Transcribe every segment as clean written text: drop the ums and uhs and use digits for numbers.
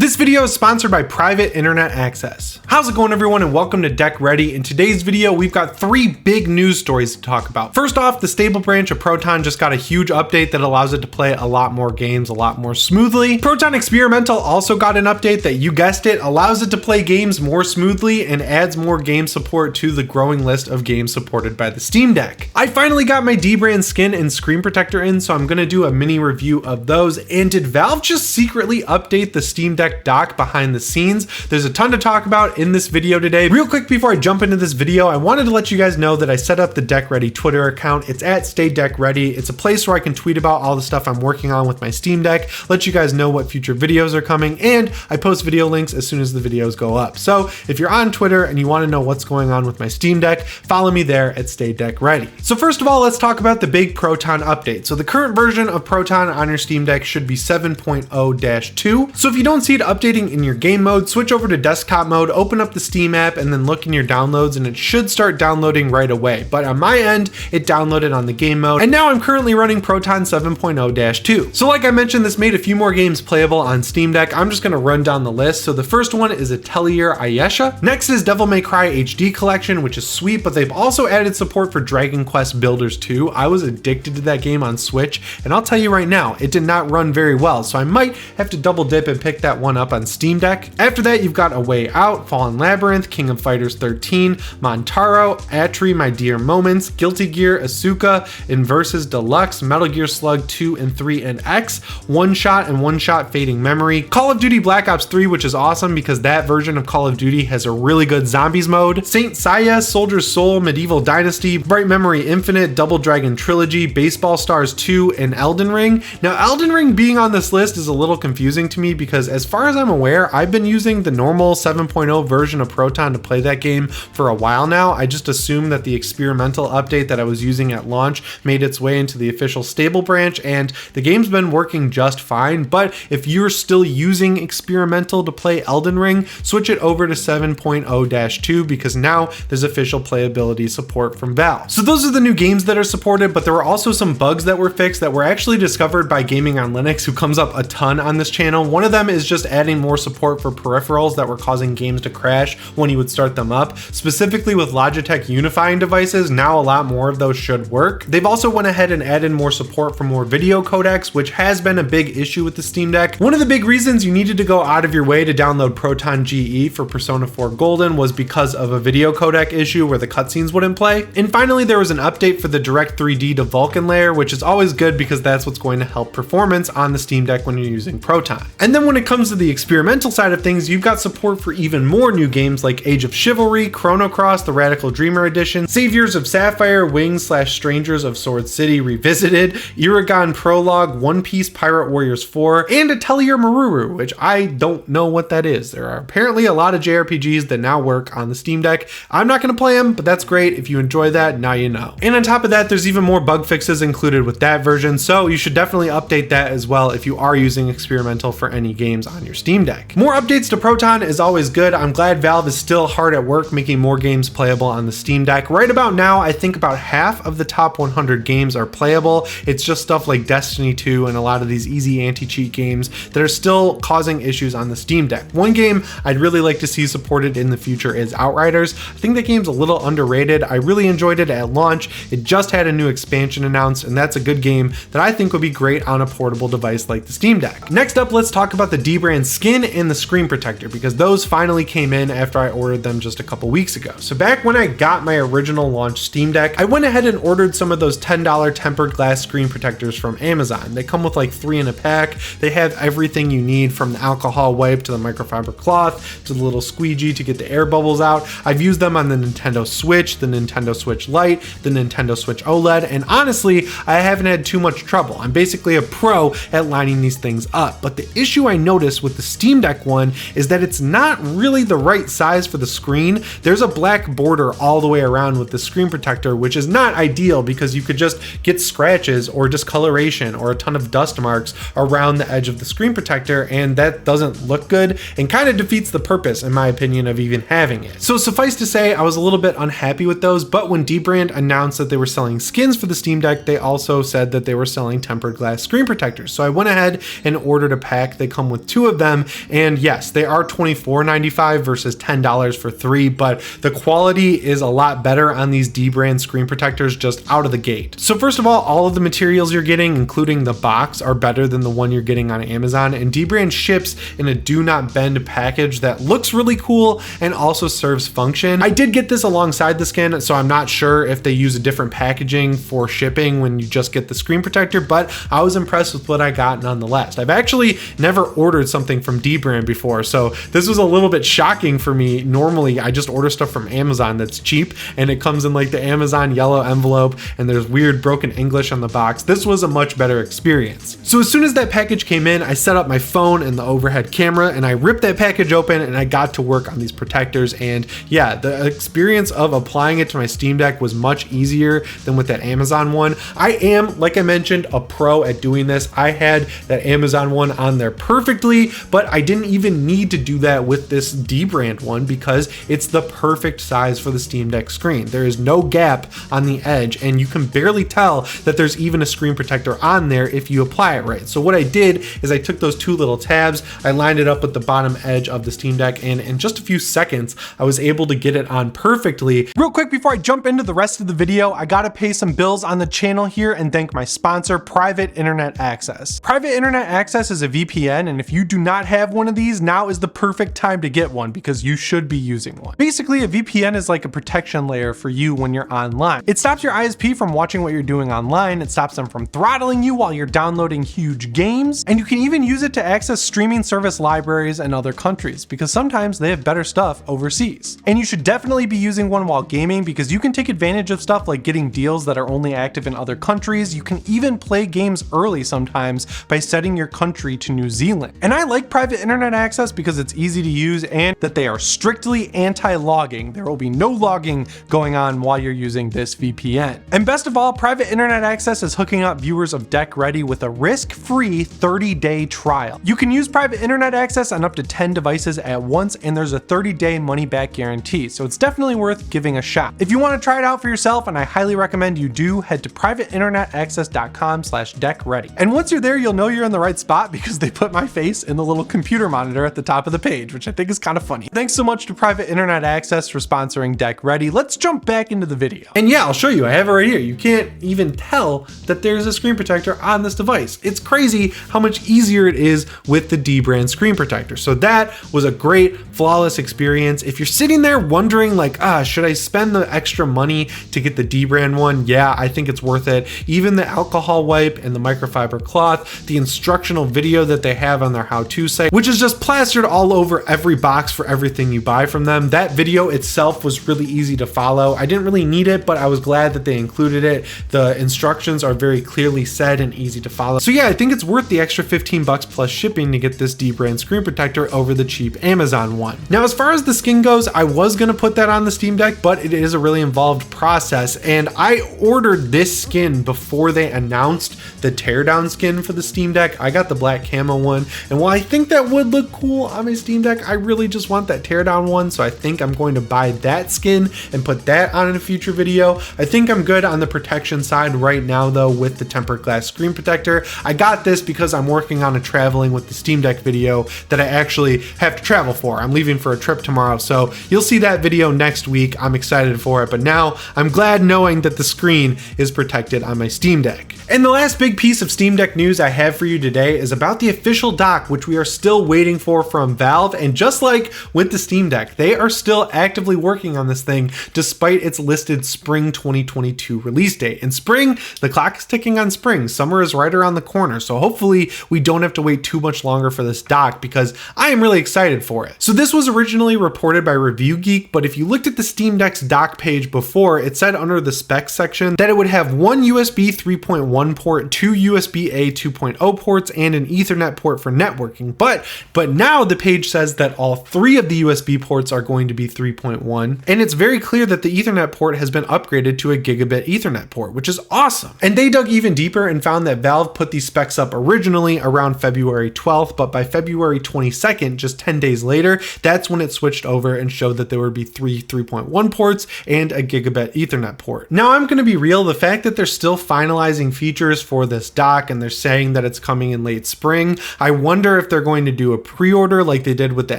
This video is sponsored by Private Internet Access. How's it going, everyone, and welcome to Deck Ready. In today's video, we've got 3 big news stories to talk about. First off, the stable branch of Proton just got a huge update that allows it to play a lot more games a lot more smoothly. Proton Experimental also got an update that, you guessed it, allows it to play games more smoothly and adds more game support to the growing list of games supported by the Steam Deck. I finally got my Dbrand skin and screen protector in, so I'm gonna do a mini review of those. And did Valve just secretly update the Steam Deck dock behind the scenes? There's a ton to talk about in this video today. Real quick before I jump into this video, I wanted to let you guys know that I set up the Deck Ready Twitter account. It's at @StayDeckReady. It's a place where I can tweet about all the stuff I'm working on with my Steam Deck, let you guys know what future videos are coming, and I post video links as soon as the videos go up. So if you're on Twitter and you want to know what's going on with my Steam Deck, follow me there at StayDeckReady. So first of all, let's talk about the big Proton update. So the current version of Proton on your Steam Deck should be 7.0-2. So if you don't see it updating in your game mode, switch over to desktop mode, open up the Steam app, and then look in your downloads, and it should start downloading right away. But on my end, it downloaded on the game mode, and now I'm currently running Proton 7.0-2. So like I mentioned, this made a few more games playable on Steam Deck. I'm just gonna run down the list. So the first one is Atelier Ayesha. Next is Devil May Cry HD Collection, which is sweet, but they've also added support for Dragon Quest Builders 2. I was addicted to that game on Switch, and I'll tell you right now, it did not run very well, so I might have to double dip and pick that one up on Steam Deck. After that, you've got A Way Out, Fallen Labyrinth, King of Fighters 13, Montaro, Atri, My Dear Moments, Guilty Gear, Asuka, Inversus Deluxe, Metal Gear Slug 2 and 3 and X, One Shot and One Shot Fading Memory, Call of Duty Black Ops 3, which is awesome because that version of Call of Duty has a really good zombies mode, Saint Seiya, Soldier's Soul, Medieval Dynasty, Bright Memory Infinite, Double Dragon Trilogy, Baseball Stars 2, and Elden Ring. Now, Elden Ring being on this list is a little confusing to me because as far as I'm aware, I've been using the normal 7.0 version of Proton to play that game for a while now. I just assumed that the experimental update that I was using at launch made its way into the official stable branch, and the game's been working just fine. But if you're still using experimental to play Elden Ring, switch it over to 7.0-2 because now there's official playability support from Valve. So those are the new games that are supported, but there were also some bugs that were fixed that were actually discovered by Gaming on Linux, who comes up a ton on this channel. One of them is just adding more support for peripherals that were causing games to crash when you would start them up. Specifically with Logitech unifying devices, now a lot more of those should work. They've also went ahead and added more support for more video codecs, which has been a big issue with the Steam Deck. One of the big reasons you needed to go out of your way to download Proton GE for Persona 4 Golden was because of a video codec issue where the cutscenes wouldn't play. And finally, there was an update for the Direct 3D to Vulkan layer, which is always good because that's what's going to help performance on the Steam Deck when you're using Proton. And then when it comes to the experimental side of things, you've got support for even more new games like Age of Chivalry, Chrono Cross, the Radical Dreamer Edition, Saviors of Sapphire, Wings/Strangers of Sword City Revisited, Iragon Prologue, One Piece Pirate Warriors 4, and Atelier Maruru, which I don't know what that is. There are apparently a lot of JRPGs that now work on the Steam Deck. I'm not going to play them, but that's great. If you enjoy that, now you know. And on top of that, there's even more bug fixes included with that version, so you should definitely update that as well if you are using experimental for any games on your Steam Deck. More updates to Proton is always good. I'm glad Valve is still hard at work making more games playable on the Steam Deck. Right about now, I think about half of the top 100 games are playable. It's just stuff like Destiny 2 and a lot of these easy anti-cheat games that are still causing issues on the Steam Deck. One game I'd really like to see supported in the future is Outriders. I think that game's a little underrated. I really enjoyed it at launch. It just had a new expansion announced, and that's a good game that I think would be great on a portable device like the Steam Deck. Next up, let's talk about the Dbrand skin and the screen protector because those finally came in after I ordered them just a couple weeks ago. So back when I got my original launch Steam Deck, I went ahead and ordered some of those $10 tempered glass screen protectors from Amazon. They come with like 3 in a pack. They have everything you need from the alcohol wipe to the microfiber cloth to the little squeegee to get the air bubbles out. I've used them on the Nintendo Switch, the Nintendo Switch Lite, the Nintendo Switch OLED, and honestly, I haven't had too much trouble. I'm basically a pro at lining these things up, but the issue I noticed with the Steam Deck one is that it's not really the right size for the screen. There's a black border all the way around with the screen protector, which is not ideal because you could just get scratches or discoloration or a ton of dust marks around the edge of the screen protector, and that doesn't look good and kind of defeats the purpose, in my opinion, of even having it. So suffice to say, I was a little bit unhappy with those, but when Dbrand announced that they were selling skins for the Steam Deck, they also said that they were selling tempered glass screen protectors. So I went ahead and ordered a pack. They come with 2 of them, and yes, they are $24.95 versus $10 for 3, but the quality is a lot better on these Dbrand screen protectors just out of the gate. So first of all of the materials you're getting, including the box, are better than the one you're getting on Amazon, and Dbrand ships in a do not bend package that looks really cool and also serves function. I did get this alongside the skin, so I'm not sure if they use a different packaging for shipping when you just get the screen protector, but I was impressed with what I got nonetheless. I've actually never ordered something from Dbrand before, so this was a little bit shocking for me. Normally I just order stuff from Amazon that's cheap and it comes in like the Amazon yellow envelope and there's weird broken English on the box. This was a much better experience. So as soon as that package came in, I set up my phone and the overhead camera and I ripped that package open and I got to work on these protectors, and yeah, the experience of applying it to my Steam Deck was much easier than with that Amazon one. I am, like I mentioned, a pro at doing this. I had that Amazon one on there perfectly, but I didn't even need to do that with this Dbrand one because it's the perfect size for the Steam Deck screen. There is no gap on the edge and you can barely tell that there's even a screen protector on there if you apply it right. So what I did is I took those two little tabs, I lined it up with the bottom edge of the Steam Deck, and in just a few seconds I was able to get it on perfectly. Real quick before I jump into the rest of the video, I gotta pay some bills on the channel here and thank my sponsor, Private Internet Access. Private Internet Access is a VPN, and if you do not have one of these, now is the perfect time to get one because you should be using one. Basically, a VPN is like a protection layer for you when you're online. It stops your ISP from watching what you're doing online, it stops them from throttling you while you're downloading huge games, and you can even use it to access streaming service libraries in other countries because sometimes they have better stuff overseas. And you should definitely be using one while gaming because you can take advantage of stuff like getting deals that are only active in other countries. You can even play games early sometimes by setting your country to New Zealand. And I like Private Internet Access because it's easy to use and that they are strictly anti-logging. There will be no logging going on while you're using this VPN. And best of all, Private Internet Access is hooking up viewers of Deck Ready with a risk-free 30-day trial. You can use Private Internet Access on up to 10 devices at once, and there's a 30-day money-back guarantee, so it's definitely worth giving a shot. If you want to try it out for yourself, and I highly recommend you do, head to privateinternetaccess.com/deckready. And once you're there, you'll know you're in the right spot because they put my face in the little computer monitor at the top of the page, which I think is kind of funny. Thanks so much to Private Internet Access for sponsoring Deck Ready. Let's jump back into the video. And yeah, I'll show you. I have it right here. You can't even tell that there's a screen protector on this device. It's crazy how much easier it is with the Dbrand screen protector. So that was a great, flawless experience. If you're sitting there wondering like, should I spend the extra money to get the Dbrand one? Yeah, I think it's worth it. Even the alcohol wipe and the microfiber cloth, the instructional video that they have on their how-to site, which is just plastered all over every box for everything you buy from them. That video itself was really easy to follow. I didn't really need it, but I was glad that they included it. The instructions are very clearly said and easy to follow. So yeah, I think it's worth the extra $15 plus shipping to get this Dbrand screen protector over the cheap Amazon one. Now, as far as the skin goes, I was gonna put that on the Steam Deck, but it is a really involved process, and I ordered this skin before they announced the teardown skin for the Steam Deck. I got the black camo one, and while I think that would look cool on my Steam Deck, I really just want that teardown one, so I think I'm going to buy that skin and put that on in a future video. I think I'm good on the protection side right now though with the tempered glass screen protector. I got this because I'm working on a traveling with the Steam Deck video that I actually have to travel for. I'm leaving for a trip tomorrow, so you'll see that video next week. I'm excited for it, but now I'm glad knowing that the screen is protected on my Steam Deck. And the last big piece of Steam Deck news I have for you today is about the official dock, which we are still waiting for from Valve. And just like with the Steam Deck, they are still actively working on this thing despite its listed spring 2022 release date. And spring, the clock is ticking on spring. Summer is right around the corner, so hopefully we don't have to wait too much longer for this dock because I am really excited for it. So this was originally reported by Review Geek, but if you looked at the Steam Deck's dock page before, it said under the specs section that it would have one USB 3.1 port, two USB-A 2.0 ports, and an Ethernet port for networking. But now the page says that all three of the USB ports are going to be 3.1, and it's very clear that the Ethernet port has been upgraded to a gigabit Ethernet port, which is awesome. And they dug even deeper and found that Valve put these specs up originally around February 12th, but by February 22nd, just 10 days later, that's when it switched over and showed that there would be three 3.1 ports and a gigabit Ethernet port. Now I'm going to be real, the fact that they're still finalizing features for this dock, and they're saying that it's coming in late spring. I wonder if they're going to do a pre-order like they did with the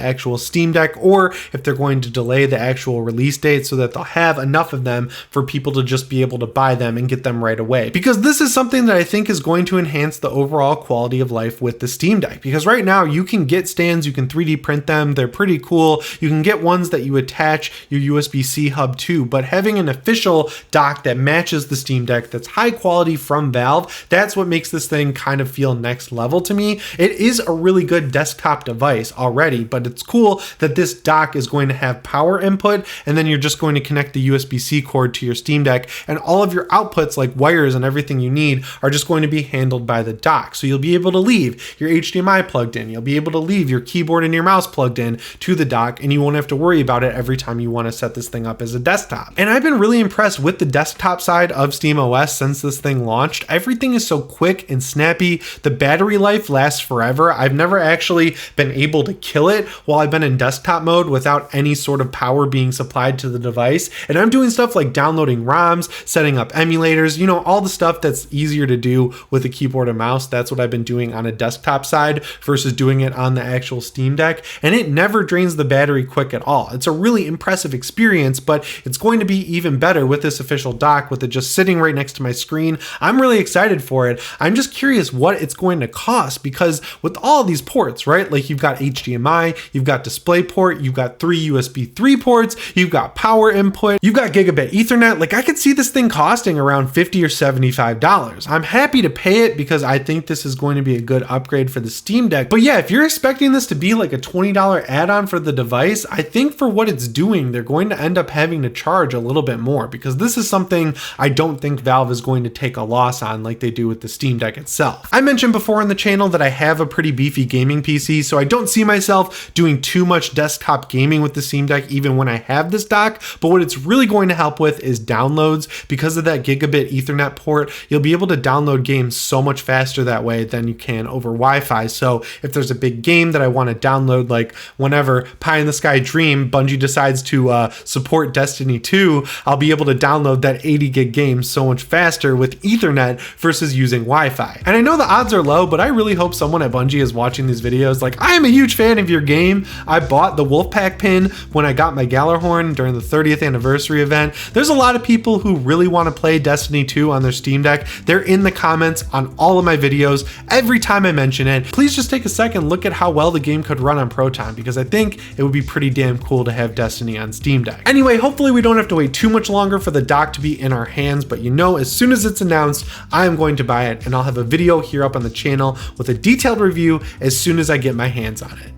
actual Steam Deck, or if they're going to delay the actual release date so that they'll have enough of them for people to just be able to buy them and get them right away. Because this is something that I think is going to enhance the overall quality of life with the Steam Deck. Because right now you can get stands, you can 3D print them, they're pretty cool. You can get ones that you attach your USB-C hub to, but having an official dock that matches the Steam Deck, that's high quality from Valve, that's what makes this thing kind of feel next level to me. It is a really good desktop device already, but it's cool that this dock is going to have power input, and then you're just going to connect the USB-C cord to your Steam Deck, and all of your outputs like wires and everything you need are just going to be handled by the dock. So you'll be able to leave your HDMI plugged in, you'll be able to leave your keyboard and your mouse plugged in to the dock, and you won't have to worry about it every time you want to set this thing up as a desktop. And I've been really impressed with the desktop side of SteamOS since this thing launched. Everything is so quick and snappy. The battery life lasts forever. I've never actually been able to kill it while I've been in desktop mode without any sort of power being supplied to the device. And I'm doing stuff like downloading ROMs, setting up emulators, you know, all the stuff that's easier to do with a keyboard and mouse. That's what I've been doing on a desktop side versus doing it on the actual Steam Deck. And it never drains the battery quick at all. It's a really impressive experience, but it's going to be even better with this official dock, with it just sitting right next to my screen. I'm really excited for it. I'm just curious what it's going to cost, because with all these ports, right? Like you've got HDMI, you've got DisplayPort, you've got 3 USB 3 ports, you've got power input, you've got gigabit Ethernet. Like I could see this thing costing around $50 or $75. I'm happy to pay it because I think this is going to be a good upgrade for the Steam Deck. But yeah, if you're expecting this to be like a $20 add-on for the device, I think for what it's doing, they're going to end up having to charge a little bit more, because this is something I don't think Valve is going to take a loss on like they do with the Steam Deck itself. I mentioned before on the channel that I have a pretty beefy gaming PC, so I don't see myself doing too much desktop gaming with the Steam Deck even when I have this dock, but what it's really going to help with is downloads. Because of that gigabit Ethernet port, you'll be able to download games so much faster that way than you can over Wi-Fi. So if there's a big game that I want to download, like whenever Pie in the Sky Dream, Bungie decides to support Destiny 2, I'll be able to download that 80 gig game so much faster with Ethernet versus using Wi-Fi. And I know the odds are low, but I really hope someone at Bungie is watching these videos. Like, I am a huge fan of your game. I bought the Wolfpack pin when I got my Gallarhorn during the 30th anniversary event. There's a lot of people who really want to play Destiny 2 on their Steam Deck. They're in the comments on all of my videos every time I mention it. Please just take a second, look at how well the game could run on Proton, because I think it would be pretty damn cool to have Destiny on Steam Deck. Anyway, hopefully we don't have to wait too much longer for the dock to be in our hands, but you know, as soon as it's announced, I am going to buy it, and I'll have a video here up on the channel with a detailed review as soon as I get my hands on it.